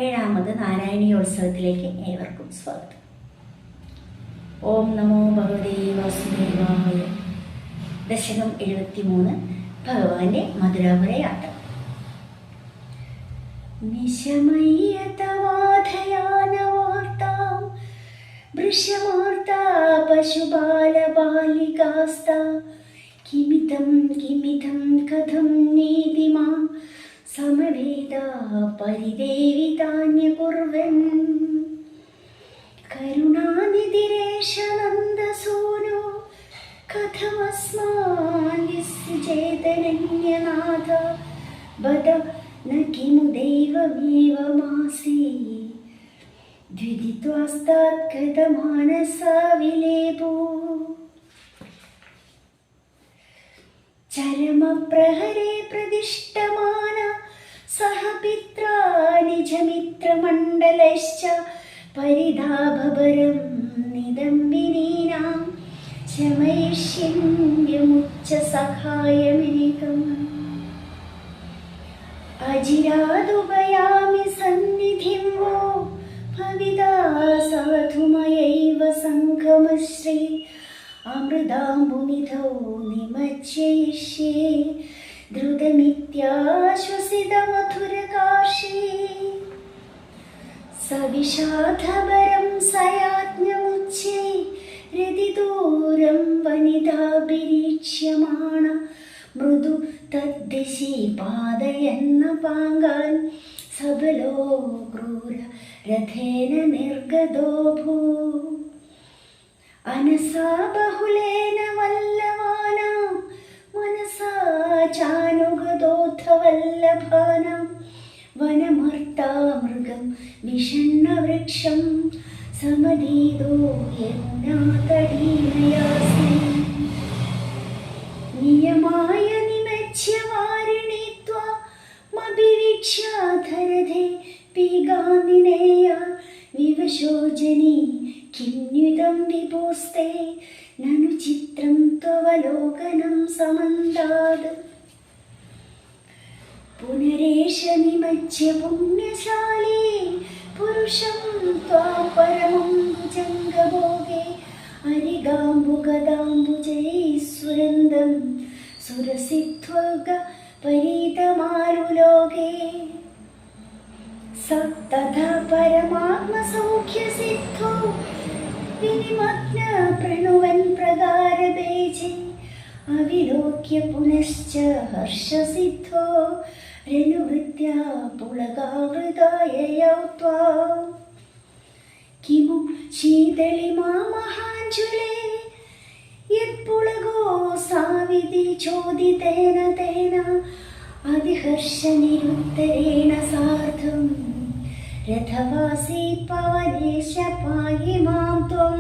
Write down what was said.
7ാമത് നാരായണീയോത്സവത്തിലേക്ക് ഏവർക്കും സ്വാഗതം. ഓം നമോ ഭഗവതേ വാസുദേവായ. ദശകം 73 ഭഗവാന്റെ മധുരാപുര യാത്ര. നിശമയ്യതവാധയാനവാർത്താം വൃഷമാർത്താ പശുബാലബാലികാസ്താ കിമിതം കഥം നീതിമാ സമവേദാ പരിദേവിതാന്യകുർവൻ കരുണാനിധിരേഷനന്ദസൂനോ കഥമസ്മാൻ വിസ്സുചേതനന്യനാഥ ബദ ന കിമു ദൈവമേവമാസി ദ്വിദിത്വാസ്താത് കൃതമാനസാ വിലേപോ ചരമപ്രഹരേ പ്രതിഷ്ഠമാന സഹ പിത്രാ നിജമിത്രമണ്ഡലശ്ച പരിതാപപരം നിദംബിനീനാം ശമയിഷ്യന്യമുച്ച സഹായമേകം അജിരാതുപയാമി സന്നിധിം വോ ഭവിതാ സാധുമയൈവ സംഗമശ്രീ അമൃതാംബുനിധൗ നിമജ്ജയിഷ്യേ ദ്രുതമിത്യാശ്വസിതമധുരകാശേ സവിഷാദപരം സയാജ്ഞമുച്ഛേ രതിദൂരം വനിതാഭിരീക്ഷ്യമാണ മൃദു തദ്ദിശി പാതയന്ന പാങ്കാൻ സബലോ ക്രൂര രഥേന നിർഗതോ ഭൂ അനസാ ബഹുലേന വല്ലവാനാം മനസാ ചാനുഗതോത്ഥവല്ലഭാനാം വനമർത്താ മൃഗം വിഷണ്ണവൃക്ഷം സമദീതോ യമുനാതടീനയാസി നിയമായ നിമജ്യവാരിണി ത്വാമഭിവീക്ഷ്യാധരധേ പീഗാനിനേയ വിവശോജനി കിന്യുതം വിഭോസ്തേ നനു ചിത്രം ത്വവലോകനം സമന്താത് പുനരേഷ നിമജ്യ പുണ്യശാലേ പുരുഷം ത്വാം പരമം ഭുജംഗഭോഗേ അരികാംബുഗദാംബുജൈസ്വരന്തം സുരസിത്വഗ പരീതമാലുലോകേ സ തഥാ പരമാത്മസൗഖ്യസിദ്ധോ വിനിമഗ്ന പ്രണുവൻ പ്രകാരബേജേ അവിലോക്യ പുനശ്ച ഹർഷസിദ്ധോ രനുവൃത്യാ പുളകാവൃതായയൗ ത്വാം കിമു ശീതളിമാ മഹാഞ്ജുലേ യത്പുളകോ സാവിധി ചോദിതേന തേന അതിഹർഷനിരുത്തരേണ സാർദ്ധം രഥവാസി പവനേശ പാഹി മാം ത്വം.